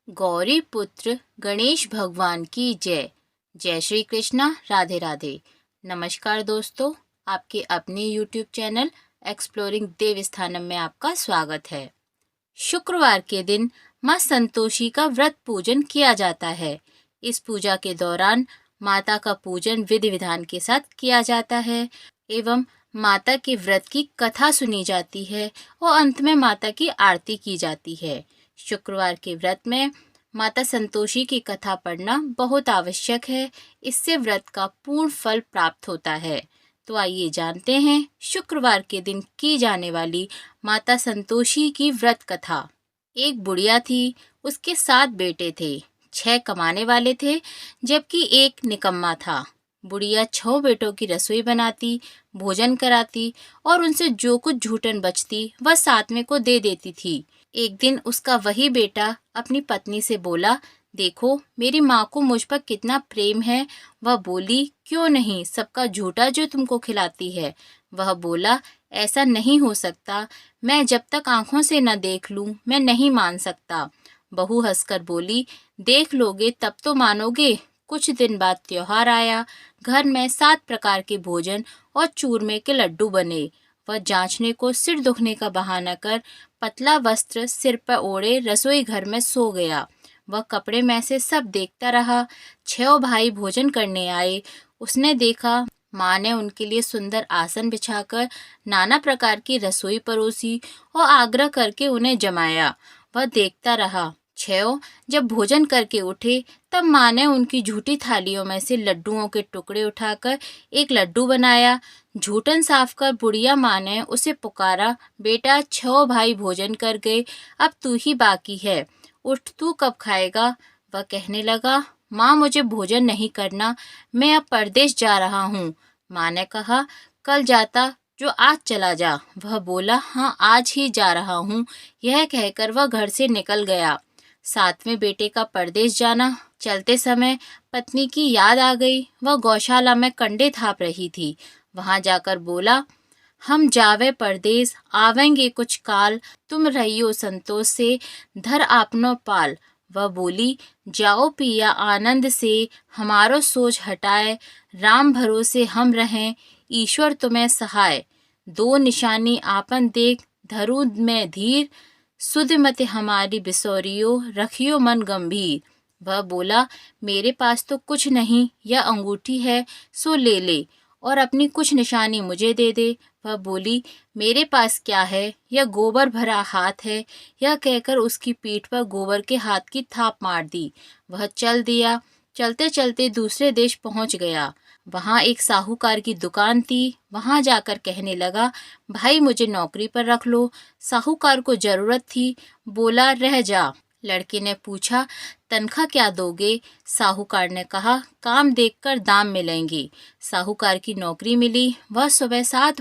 गौरी पुत्र गणेश भगवान की जय। जय श्री कृष्णा, राधे राधे। नमस्कार दोस्तों, आपके अपने YouTube चैनल एक्सप्लोरिंग देवस्थानम में आपका स्वागत है। शुक्रवार के दिन माँ संतोषी का व्रत पूजन किया जाता है। इस पूजा के दौरान माता का पूजन विधि विधान के साथ किया जाता है एवं माता के व्रत की कथा सुनी जाती है और अंत में माता की आरती की जाती है। शुक्रवार के व्रत में माता संतोषी की कथा पढ़ना बहुत आवश्यक है। इससे व्रत का पूर्ण फल प्राप्त होता है। तो आइए जानते हैं शुक्रवार के दिन की जाने वाली माता संतोषी की व्रत कथा। एक बुढ़िया थी, उसके 7 बेटे थे। 6 कमाने वाले थे जबकि एक निकम्मा था। बुढ़िया 6 बेटों की रसोई बनाती, भोजन कराती और उनसे जो कुछ झूठन बचती वह 7वें को दे देती थी। एक दिन उसका वही बेटा अपनी पत्नी से बोला, देखो मेरी माँ को मुझ पर कितना प्रेम है। वह बोली, क्यों नहीं, सबका झूठा जो तुमको खिलाती है। वह बोला, ऐसा नहीं हो सकता, मैं जब तक आंखों से न देख लूं मैं नहीं मान सकता। बहू हंसकर बोली, देख लोगे तब तो मानोगे। कुछ दिन बाद त्योहार आया। घर में 7 प्रकार के भोजन और चूरमे के लड्डू बने। वह जांचने को सिर दुखने का बहाना कर पतला वस्त्र सिर पर ओढ़े रसोई घर में सो गया। वह कपड़े में से सब देखता रहा। 6 भाई भोजन करने आए। उसने देखा माँ ने उनके लिए सुंदर आसन बिछाकर नाना प्रकार की रसोई परोसी और आग्रह करके उन्हें जमाया। वह देखता रहा। 6 जब भोजन करके उठे तब माँ ने उनकी झूठी थालियों में से लड्डुओं के टुकड़े उठाकर एक लड्डू बनाया। झूठन साफ कर बुढ़िया माँ ने उसे पुकारा, बेटा 6 भाई भोजन कर गए, अब तू ही बाकी है, उठ तू कब खाएगा। वह कहने लगा, माँ मुझे भोजन नहीं करना, मैं अब परदेश जा रहा हूँ। माँ ने कहा, कल जाता जो आज चला जा। वह बोला, हाँ आज ही जा रहा हूँ। यह कहकर वह घर से निकल गया। 7वें बेटे का परदेश जाना। चलते समय पत्नी की याद आ गई। वह गौशाला में कंडे थाप रही थी। वहां जाकर बोला, हम जावे परदेस आवेंगे कुछ काल, तुम रहियो संतोष से धर आपनो पाल। वह बोली, जाओ पिया आनंद से, हमारो सोच हटाए, राम भरोसे हम रहें, ईश्वर तुम्हें सहाय। 2 निशानी आपन देख, धरू में धीर, सुध मत हमारी बिसोरियो, रखियो मन गंभीर। वह बोला, मेरे पास तो कुछ नहीं, यह अंगूठी है सो ले ले और अपनी कुछ निशानी मुझे दे दे। वह बोली, मेरे पास क्या है, यह गोबर भरा हाथ है। यह कहकर उसकी पीठ पर गोबर के हाथ की थाप मार दी। वह चल दिया। चलते चलते दूसरे देश पहुंच गया। वहां एक साहूकार की दुकान थी। वहां जाकर कहने लगा, भाई मुझे नौकरी पर रख लो। साहूकार को जरूरत थी। बोला, रह जा। लड़के ने पूछा, तनख्वाह क्या दोगे। साहूकार ने कहा, काम देखकर दाम मिलेंगे। साहूकार की नौकरी मिली। वह सुबह 7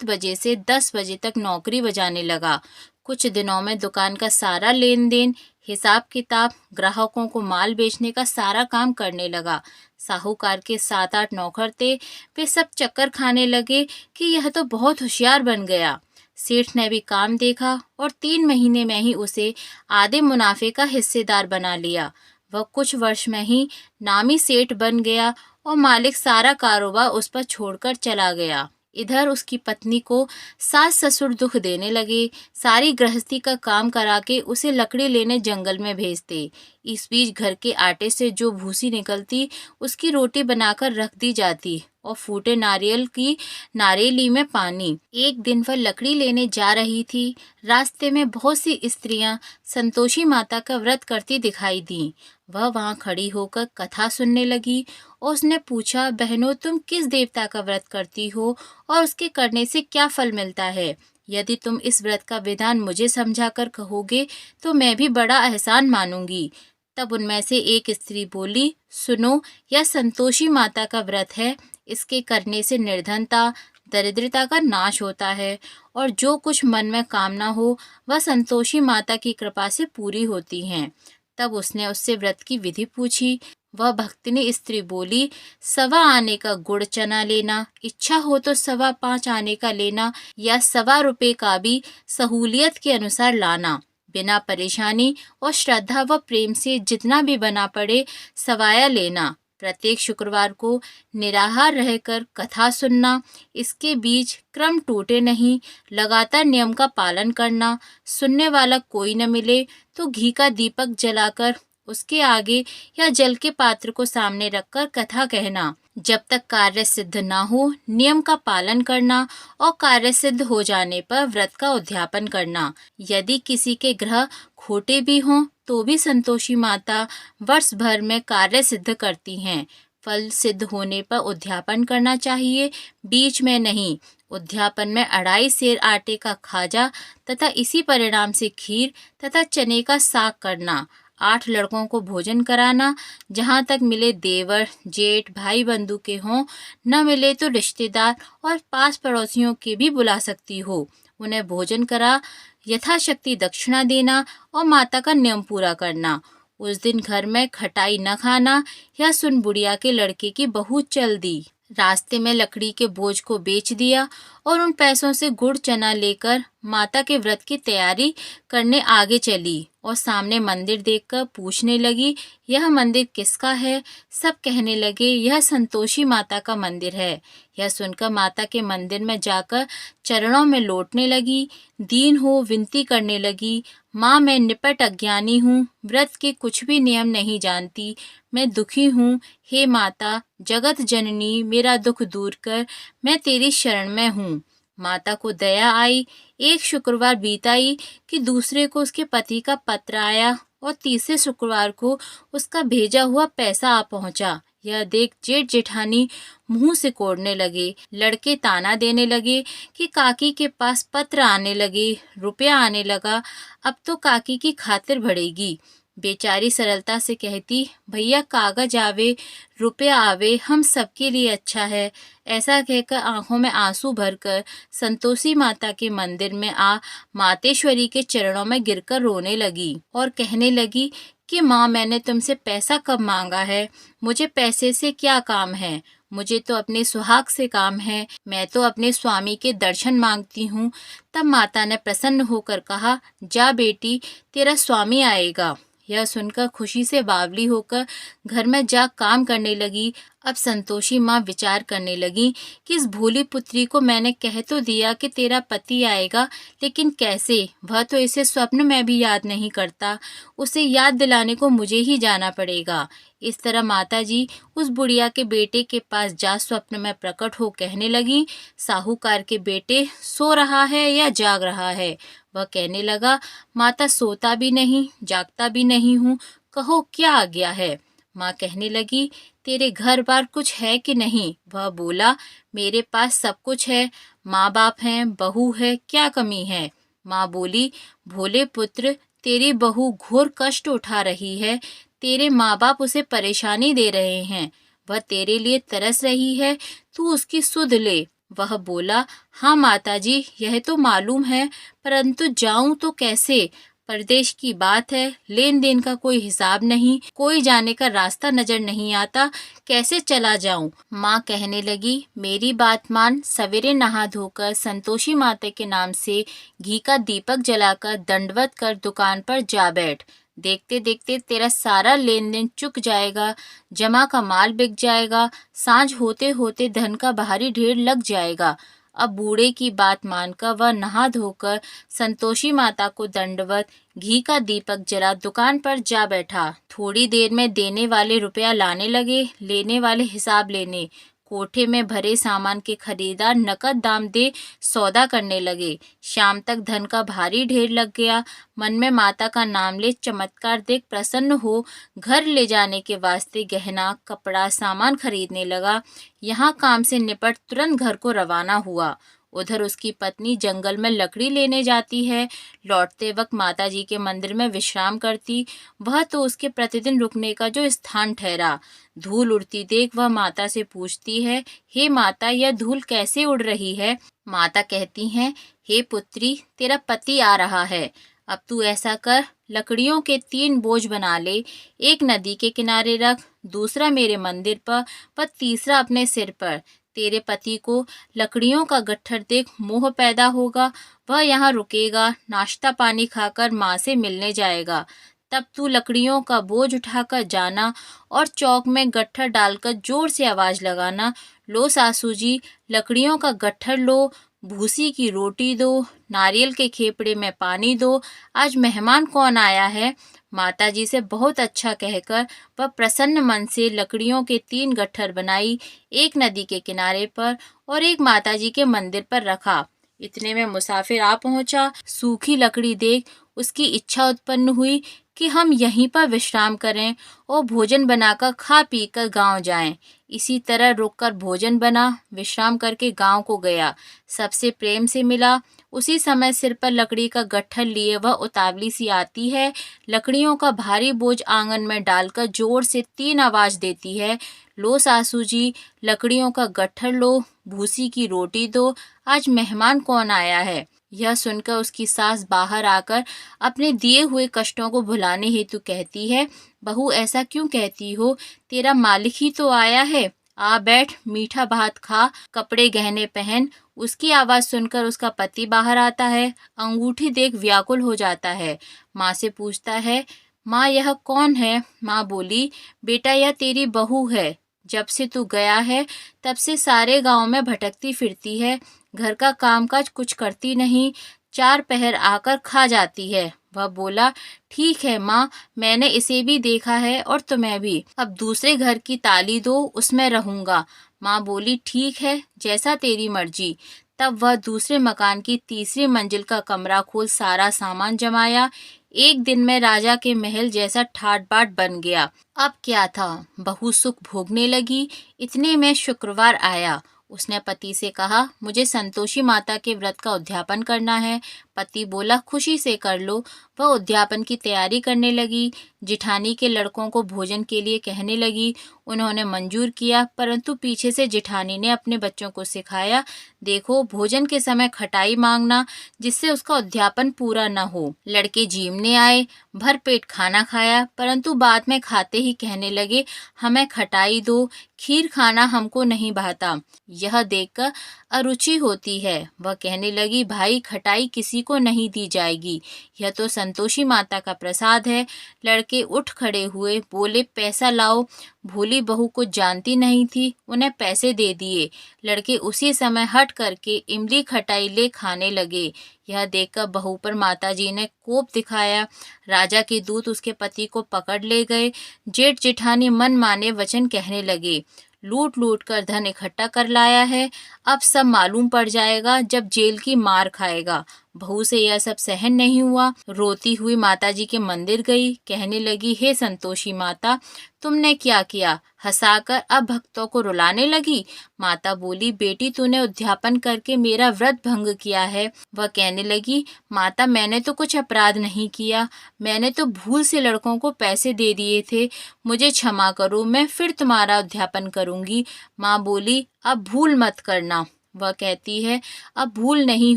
बजे से 10 बजे तक नौकरी बजाने लगा। कुछ दिनों में दुकान का सारा लेन देन, हिसाब किताब, ग्राहकों को माल बेचने का सारा काम करने लगा। साहूकार के 7-8 नौकर थे। वे सब चक्कर खाने लगे कि यह तो बहुत होशियार बन गया। सेठ ने भी काम देखा और 3 महीने में ही उसे आधे मुनाफे का हिस्सेदार बना लिया। वह कुछ वर्ष में ही नामी सेठ बन गया और मालिक सारा कारोबार उस पर छोड़कर चला गया। इधर उसकी पत्नी को सास ससुर दुख देने लगे। सारी गृहस्थी का काम करा के उसे लकड़ी लेने जंगल में भेजते। इस बीच घर के आटे से जो भूसी निकलती उसकी रोटी बनाकर रख दी जाती और फूटे नारियल की नारेली में पानी। एक दिन वह लकड़ी लेने जा रही थी। रास्ते में बहुत सी स्त्रियां संतोषी माता का व्रत करती दिखाई दी। वह वहां खड़ी होकर कथा सुनने लगी और उसने पूछा, बहनों तुम किस देवता का व्रत करती हो और उसके करने से क्या फल मिलता है। यदि तुम इस व्रत का विधान मुझे समझाकर कहोगे तो मैं भी बड़ा एहसान मानूंगी। तब उनमें से एक स्त्री बोली, सुनो, यह संतोषी माता का व्रत है। इसके करने से निर्धनता दरिद्रता का नाश होता है और जो कुछ मन में कामना हो वह संतोषी माता की कृपा से पूरी होती हैं। तब उसने उससे व्रत की विधि पूछी। वह भक्तिनी स्त्री बोली, 1.25 आने का गुड़ चना लेना, इच्छा हो तो 5.25 आने का लेना या 1.25 रुपए का भी सहूलियत के अनुसार लाना। बिना परेशानी और श्रद्धा व प्रेम से जितना भी बना पड़े सवाया लेना। प्रत्येक शुक्रवार को निराहार रहकर कथा सुनना, इसके बीच क्रम टूटे नहीं, लगातार नियम का पालन करना। सुनने वाला कोई न मिले तो घी का दीपक जलाकर उसके आगे या जल के पात्र को सामने रखकर कथा कहना। जब तक कार्य सिद्ध ना हो नियम का पालन करना और कार्य सिद्ध हो जाने पर व्रत का उद्यापन करना। यदि किसी के ग्रह खोटे भी हों तो भी संतोषी माता वर्ष भर में कार्य सिद्ध करती हैं। फल सिद्ध होने पर उद्यापन करना चाहिए, बीच में नहीं। उद्यापन में 2.5 सेर आटे का खाजा तथा इसी परिणाम से खीर तथा चने का साग करना। 8 लड़कों को भोजन कराना। जहाँ तक मिले देवर जेठ भाई बंधु के हों, न मिले तो रिश्तेदार और पास पड़ोसियों के भी बुला सकती हो। उन्हें भोजन करा यथाशक्ति दक्षिणा देना और माता का नियम पूरा करना। उस दिन घर में खटाई न खाना। यह सुन बुढ़िया के लड़के की बहू चल दी। रास्ते में लकड़ी के बोझ को बेच दिया और उन पैसों से गुड़ चना लेकर माता के व्रत की तैयारी करने आगे चली और सामने मंदिर देखकर पूछने लगी, यह मंदिर किसका है? सब कहने लगे, यह संतोषी माता का मंदिर है। यह सुनकर माता के मंदिर में जाकर चरणों में लौटने लगी, दीन हो विनती करने लगी, माँ मैं निपट अज्ञानी हूँ, व्रत के कुछ भी नियम नहीं जानती, मैं दुखी हूँ। हे माता जगत जननी मेरा दुख दूर कर, मैं तेरी शरण में हूँ। माता को दया आई। एक शुक्रवार बीताई कि दूसरे को उसके पति का पत्र आया और तीसरे शुक्रवार को उसका भेजा हुआ पैसा आ पहुंचा। यह देख जेठ जेठानी मुंह सिकोड़ने लगे। लड़के ताना देने लगे कि काकी के पास पत्र आने लगे, रुपया आने लगा, अब तो काकी की खातिर बढ़ेगी। बेचारी सरलता से कहती, भैया कागज आवे रुपया आवे हम सबके लिए अच्छा है। ऐसा कहकर आंखों में आंसू भरकर संतोषी माता के मंदिर में आ मातेश्वरी के चरणों में गिरकर रोने लगी और कहने लगी कि माँ मैंने तुमसे पैसा कब मांगा है? मुझे पैसे से क्या काम है? मुझे तो अपने सुहाग से काम है। मैं तो अपने स्वामी के दर्शन मांगती हूँ। तब माता ने प्रसन्न होकर कहा, जा बेटी तेरा स्वामी आएगा। यह सुनकर खुशी से बावली होकर घर में जा काम करने लगी। अब संतोषी माँ विचार करने लगी कि इस भोली पुत्री को मैंने कह तो दिया कि तेरा पति आएगा, लेकिन कैसे? वह तो इसे स्वप्न में भी याद नहीं करता। उसे याद दिलाने को मुझे ही जाना पड़ेगा। इस तरह माताजी उस बुढ़िया के बेटे के पास जा स्वप्न में प्रकट हो कहने लगी, साहूकार के बेटे सो रहा है या जाग रहा है? वह कहने लगा, माता सोता भी नहीं जागता भी नहीं हूँ, कहो क्या आ गया है? माँ कहने लगी, तेरे घर बार कुछ है कि नहीं? वह बोला, मेरे पास सब कुछ है, माँ बाप हैं, बहू है, क्या कमी है? माँ बोली, भोले पुत्र तेरी बहू घोर कष्ट उठा रही है, तेरे माँ बाप उसे परेशानी दे रहे हैं, वह तेरे लिए तरस रही है, तू उसकी सुध ले। वह बोला, हाँ माताजी यह तो मालूम है, परंतु जाऊं तो कैसे? परदेश की बात है, लेन देन का कोई हिसाब नहीं, कोई जाने का रास्ता नजर नहीं आता, कैसे चला जाऊं? माँ कहने लगी, मेरी बात मान, सवेरे नहा धोकर संतोषी माता के नाम से घी का दीपक जलाकर दंडवत कर दुकान पर जा बैठ। देखते देखते तेरा सारा लेन देन चुक जाएगा, जमा का माल बिक जाएगा, सांझ होते होते धन का भारी ढेर लग जाएगा। अब बूढ़े की बात मानकर वह नहा धोकर संतोषी माता को दंडवत घी का दीपक जला दुकान पर जा बैठा। थोड़ी देर में देने वाले रुपया लाने लगे, लेने वाले हिसाब लेने। कोठे में भरे सामान के खरीदार नकद दाम दे सौदा करने लगे। शाम तक धन का भारी ढेर लग गया। मन में माता का नाम ले चमत्कार देख प्रसन्न हो घर ले जाने के वास्ते गहना कपड़ा सामान खरीदने लगा। यहाँ काम से निपट तुरंत घर को रवाना हुआ। उधर उसकी पत्नी जंगल में लकड़ी लेने जाती है। लौटते वक्त माताजी के मंदिर में विश्राम करती। वह तो उसके प्रतिदिन रुकने का जो स्थान ठहरा। धूल उड़ती देख वह माता से पूछती है, हे माता यह धूल कैसे उड़ रही है? माता कहती हैं, हे पुत्री तेरा पति आ रहा है। अब तू ऐसा कर, लकड़ियों के 3 बोझ बना ले, एक नदी के किनारे रख, दूसरा मेरे मंदिर पर व तीसरा अपने सिर पर। तेरे पति को लकड़ियों का गट्ठर देख मोह पैदा होगा, वह यहाँ रुकेगा, नाश्ता पानी खाकर माँ से मिलने जाएगा। तब तू लकड़ियों का बोझ उठाकर जाना और चौक में गट्ठर डालकर जोर से आवाज लगाना, लो सासू जी, लकड़ियों का गट्ठर लो, भूसी की रोटी दो, नारियल के खेपड़े में पानी दो, आज मेहमान कौन आया है। माताजी से बहुत अच्छा कहकर वह प्रसन्न मन से लकड़ियों के 3 गट्ठर बनाई, एक नदी के किनारे पर और एक माताजी के मंदिर पर रखा। इतने में मुसाफिर आ पहुंचा। सूखी लकड़ी देख उसकी इच्छा उत्पन्न हुई कि हम यहीं पर विश्राम करें और भोजन बनाकर खा पी कर गाँव जाएं। इसी तरह रुककर भोजन बना, विश्राम करके गांव को गया, सबसे प्रेम से मिला। उसी समय सिर पर लकड़ी का गट्ठर लिए वह उतावली सी आती है, लकड़ियों का भारी बोझ आंगन में डालकर जोर से 3 आवाज देती है, लो सासू जी, लकड़ियों का गट्ठर लो, भूसी की रोटी दो, आज मेहमान कौन आया है। यह सुनकर उसकी सास बाहर आकर अपने दिए हुए कष्टों को भुलाने हेतु कहती है, बहू ऐसा क्यों कहती हो, तेरा मालिक ही तो आया है, आ बैठ, मीठा भात खा, कपड़े गहने पहन। उसकी आवाज सुनकर उसका पति बाहर आता है, अंगूठी देख व्याकुल हो जाता है। माँ से पूछता है, माँ यह कौन है। माँ बोली, बेटा यह तेरी बहू है, जब से तू गया है तब से सारे गांव में भटकती फिरती है, घर का कामकाज कुछ करती नहीं, 4 पहर आकर खा जाती है। वह बोला, ठीक है माँ, मैंने इसे भी देखा है और तुम्हें भी, अब दूसरे घर की ताली दो, उसमें रहूंगा। माँ बोली, ठीक है, जैसा तेरी मर्जी। तब वह दूसरे मकान की तीसरी मंजिल का कमरा खोल सारा सामान जमाया। एक दिन में राजा के महल जैसा ठाट बाट बन गया। अब क्या था, बहू सुख भोगने लगी। इतने में शुक्रवार आया। उसने पति से कहा, मुझे संतोषी माता के व्रत का उद्यापन करना है। पति बोला, खुशी से कर लो। वह उद्यापन की तैयारी करने लगी। जिठानी के लड़कों को भोजन के लिए कहने लगी। उन्होंने मंजूर किया, परंतु पीछे से जिठानी ने अपने बच्चों को सिखाया, देखो भोजन के समय खटाई मांगना, जिससे उसका उद्यापन पूरा न हो। लड़के जीमने आए, भर पेट खाना खाया, परंतु बाद में खाते ही कहने लगे, हमें खटाई दो, खीर खाना हमको नहीं भाता। यह देखकर अरुचि होती है। वह कहने लगी, भाई खटाई किसी को नहीं दी जाएगी, यह तो संतोषी माता का प्रसाद है। लड़के उठ खड़े हुए, बोले, पैसा लाओ। भोली बहू कुछ जानती नहीं थी, उन्हें पैसे दे दिए। लड़के उसी समय हट करके इमली खटाई ले खाने लगे। यह देखकर बहू पर माताजी ने कोप दिखाया। राजा के दूत उसके पति को पकड़ ले गए। जेठ जेठानी मन माने वचन कहने लगे, लूट लूट कर धन इकट्ठा कर लाया है, अब सब मालूम पड़ जाएगा जब जेल की मार खाएगा। बहू से यह सब सहन नहीं हुआ। रोती हुई माताजी के मंदिर गई, कहने लगी, हे संतोषी माता, तुमने क्या किया, हंसाकर अब भक्तों को रुलाने लगी। माता बोली, बेटी तूने उद्यापन करके मेरा व्रत भंग किया है। वह कहने लगी, माता मैंने तो कुछ अपराध नहीं किया, मैंने तो भूल से लड़कों को पैसे दे दिए थे, मुझे क्षमा करो, मैं फिर तुम्हारा उद्यापन करूंगी। माँ बोली, अब भूल मत करना। वह कहती है, अब भूल नहीं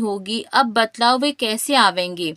होगी, अब बतलाओ वे कैसे आवेंगे।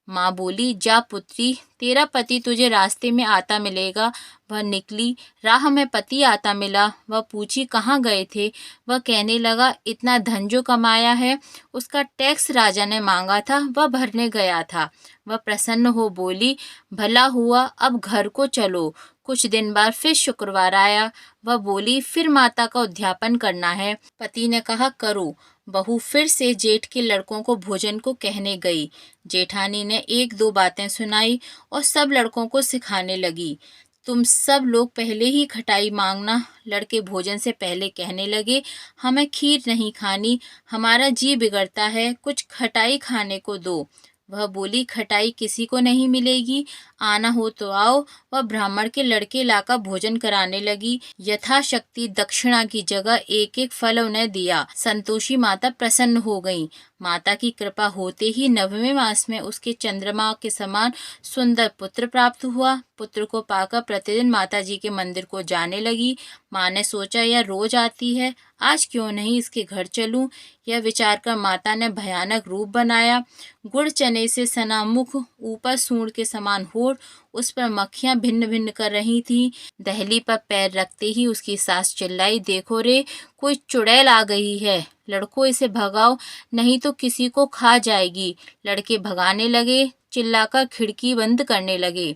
माँ बोली, जा पुत्री, तेरा पति तुझे रास्ते में आता मिलेगा। वह निकली, राह में पति आता मिला। वह पूछी, कहाँ गए थे। वह कहने लगा, इतना धन जो कमाया है उसका टैक्स राजा ने मांगा था, वह भरने गया था। वह प्रसन्न हो बोली, भला हुआ, अब घर को चलो। कुछ दिन बाद फिर शुक्रवार आया। वह बोली, फिर माता का उद्यापन करना है। पति ने कहा, करो। बहू फिर से जेठ के लड़कों को भोजन को कहने गई। जेठानी ने 1-2 बातें सुनाई और सब लड़कों को सिखाने लगी, तुम सब लोग पहले ही खटाई मांगना। लड़के भोजन से पहले कहने लगे, हमें खीर नहीं खानी, हमारा जी बिगड़ता है, कुछ खटाई खाने को दो। वह बोली, खटाई किसी को नहीं मिलेगी, आना हो तो आओ। वह ब्राह्मण के लड़के लाकर भोजन कराने लगी। यथाशक्ति दक्षिणा की जगह एक एक फल उन्हें दिया। संतोषी माता प्रसन्न हो गईं। माता की कृपा होते ही 9वें मास में उसके चंद्रमा के समान सुंदर पुत्र प्राप्त हुआ। पुत्र को पाकर प्रतिदिन माता जी के मंदिर को जाने लगी। माँ ने सोचा यह रोज आती है, आज क्यों नहीं इसके घर चलूं। यह विचार कर माता ने भयानक रूप बनाया। गुड़ चने से सना मुख, ऊपर सूंड के समान होठ, उस पर मक्खियां भिन्न भिन्न कर रही थीं। दहली पर पैर रखते ही उसकी सास चिल्लाई, देखो रे, कोई चुड़ैल आ गई है, लड़कों इसे भगाओ, नहीं तो किसी को खा जाएगी। लड़के भगाने लगे, चिल्लाकर खिड़की बंद करने लगे।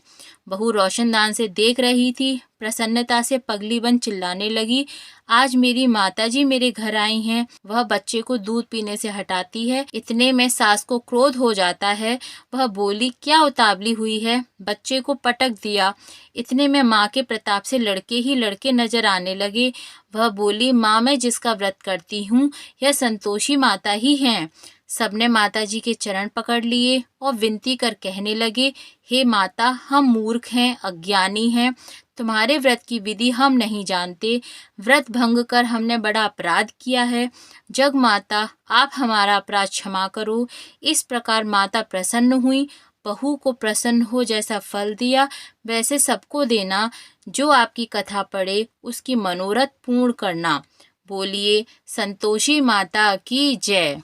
बहू रोशनदान से देख रही थी, प्रसन्नता से पगली बन चिल्लाने लगी, आज मेरी माताजी मेरे घर आई हैं। वह बच्चे को दूध पीने से हटाती है, इतने में सास को क्रोध हो जाता है। वह बोली, क्या उतावली हुई है, बच्चे को पटक दिया। इतने में माँ के प्रताप से लड़के ही लड़के नजर आने लगे। वह बोली, माँ मैं जिसका व्रत करती हूँ यह संतोषी माता ही हैं। सबने माताजी के चरण पकड़ लिए और विनती कर कहने लगे, हे माता, हम मूर्ख हैं, अज्ञानी हैं, तुम्हारे व्रत की विधि हम नहीं जानते। व्रत भंग कर हमने बड़ा अपराध किया है। जग माता, आप हमारा अपराध क्षमा करो। इस प्रकार माता प्रसन्न हुई। बहू को प्रसन्न हो जैसा फल दिया वैसे सबको देना। जो आपकी कथा पढ़े उसकी मनोरथ पूर्ण करना। बोलिए संतोषी माता की जय।